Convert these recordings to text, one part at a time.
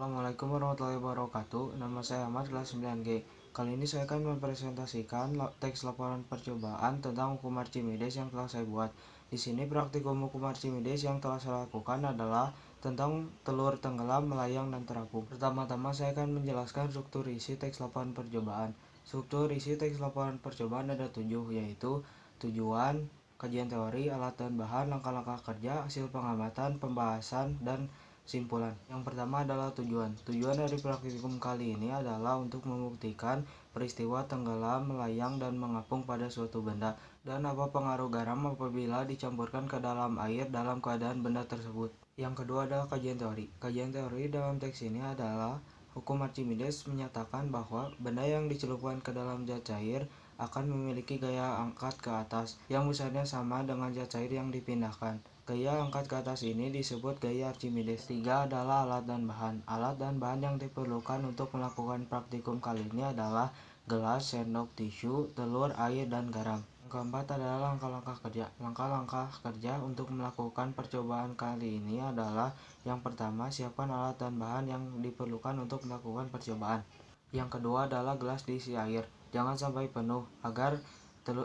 Assalamualaikum warahmatullahi wabarakatuh. Nama saya Ahmad, kelas 9G. Kali ini saya akan mempresentasikan teks laporan percobaan tentang hukum Archimedes yang telah saya buat. Di sini praktikum hukum Archimedes yang telah saya lakukan adalah tentang telur tenggelam, melayang, dan terapung. Pertama-tama saya akan menjelaskan struktur isi teks laporan percobaan. Struktur isi teks laporan percobaan ada 7, yaitu tujuan, kajian teori, alat dan bahan, langkah-langkah kerja, hasil pengamatan, pembahasan, dan simpulan. Yang pertama adalah tujuan. Tujuan dari praktikum kali ini adalah untuk membuktikan peristiwa tenggelam, melayang, dan mengapung pada suatu benda, dan apa pengaruh garam apabila dicampurkan ke dalam air dalam keadaan benda tersebut. Yang kedua adalah kajian teori. Kajian teori dalam teks ini adalah hukum Archimedes menyatakan bahwa benda yang dicelupkan ke dalam zat cair akan memiliki gaya angkat ke atas yang besarnya sama dengan zat cair yang dipindahkan. Gaya angkat ke atas ini disebut gaya Archimedes. 3 adalah alat dan bahan. Alat dan bahan yang diperlukan untuk melakukan praktikum kali ini adalah gelas, sendok, tisu, telur, air, dan garam. Yang keempat adalah langkah-langkah kerja. Langkah-langkah kerja untuk melakukan percobaan kali ini adalah: yang pertama, siapkan alat dan bahan yang diperlukan untuk melakukan percobaan. Yang kedua adalah gelas diisi air. Jangan sampai penuh agar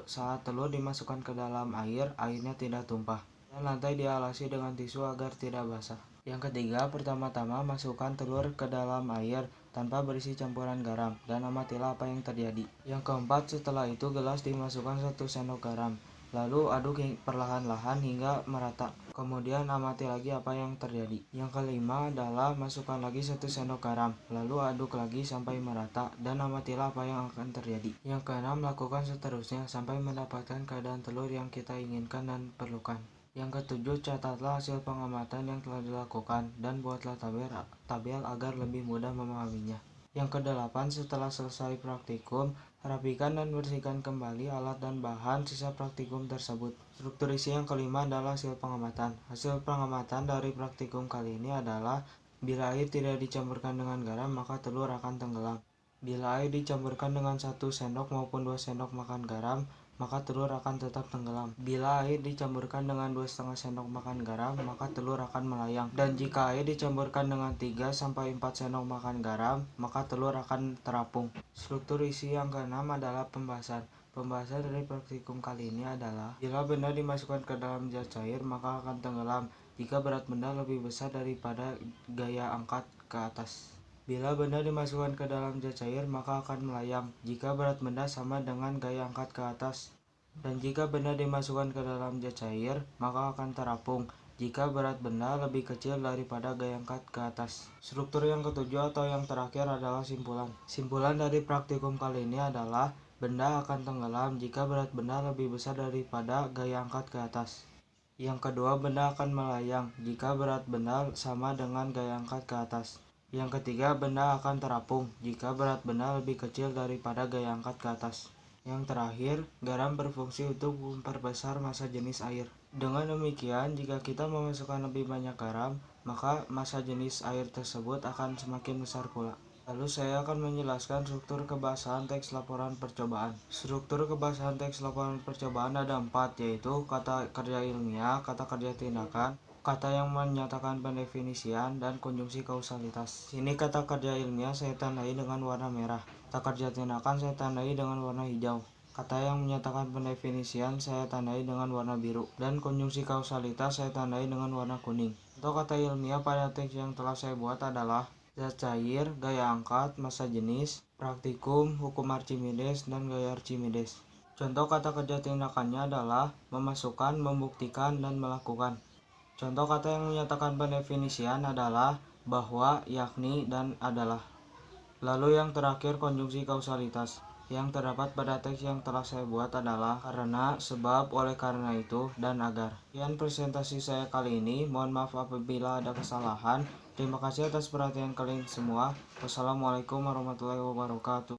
saat telur dimasukkan ke dalam air, airnya tidak tumpah. Dan lantai dialasi dengan tisu agar tidak basah. Yang ketiga, pertama-tama masukkan telur ke dalam air tanpa berisi campuran garam dan amatilah apa yang terjadi. Yang keempat, setelah itu gelas dimasukkan 1 sendok garam. Lalu aduk perlahan-lahan hingga merata. Kemudian amati lagi apa yang terjadi. Yang kelima adalah masukkan lagi 1 sendok garam. Lalu aduk lagi sampai merata dan amatilah apa yang akan terjadi. Yang keenam, lakukan seterusnya sampai mendapatkan keadaan telur yang kita inginkan dan perlukan. Yang ketujuh, catatlah hasil pengamatan yang telah dilakukan dan buatlah tabel agar lebih mudah memahaminya. Yang kedelapan, setelah selesai praktikum, rapikan dan bersihkan kembali alat dan bahan sisa praktikum tersebut. Struktur isi yang kelima adalah hasil pengamatan. Hasil pengamatan dari praktikum kali ini adalah: bila air tidak dicampurkan dengan garam, maka telur akan tenggelam. Bila air dicampurkan dengan 1 sendok maupun 2 sendok makan garam, maka telur akan tetap tenggelam. Bila air dicampurkan dengan 2,5 sendok makan garam, maka telur akan melayang. Dan jika air dicampurkan dengan 3-4 sendok makan garam, maka telur akan terapung. Struktur isi yang keenam adalah pembahasan. Pembahasan dari praktikum kali ini adalah: bila benda dimasukkan ke dalam zat cair, maka akan tenggelam jika berat benda lebih besar daripada gaya angkat ke atas. Bila benda dimasukkan ke dalam zat cair, maka akan melayang jika berat benda sama dengan gaya angkat ke atas. Dan jika benda dimasukkan ke dalam zat cair, maka akan terapung jika berat benda lebih kecil daripada gaya angkat ke atas. Struktur yang ketujuh atau yang terakhir adalah simpulan. Simpulan dari praktikum kali ini adalah: benda akan tenggelam jika berat benda lebih besar daripada gaya angkat ke atas. Yang kedua, benda akan melayang jika berat benda sama dengan gaya angkat ke atas. Yang ketiga, benda akan terapung jika berat benda lebih kecil daripada gaya angkat ke atas. Yang terakhir, garam berfungsi untuk memperbesar massa jenis air. Dengan demikian, jika kita memasukkan lebih banyak garam, maka massa jenis air tersebut akan semakin besar pula. Lalu saya akan menjelaskan struktur kebahasan teks laporan percobaan. Struktur kebahasan teks laporan percobaan ada 4, yaitu kata kerja ilmiah, kata kerja tindakan, kata yang menyatakan pendefinisian, dan konjungsi kausalitas. Sini kata kerja ilmiah saya tandai dengan warna merah. Kata kerja tindakan saya tandai dengan warna hijau. Kata yang menyatakan pendefinisian saya tandai dengan warna biru. Dan konjungsi kausalitas saya tandai dengan warna kuning. Untuk kata ilmiah pada teks yang telah saya buat adalah: zat cair, gaya angkat, massa jenis, praktikum, hukum Archimedes, dan gaya Archimedes. Contoh kata kerja tindakannya adalah: memasukkan, membuktikan, dan melakukan. Contoh kata yang menyatakan pendefinisian adalah: bahwa, yakni, dan adalah. Lalu yang terakhir, konjungsi kausalitas. Yang terdapat pada teks yang telah saya buat adalah: karena, sebab, oleh karena itu, dan agar. Sekian presentasi saya kali ini. Mohon maaf apabila ada kesalahan. Terima kasih atas perhatian kalian semua. Wassalamualaikum warahmatullahi wabarakatuh.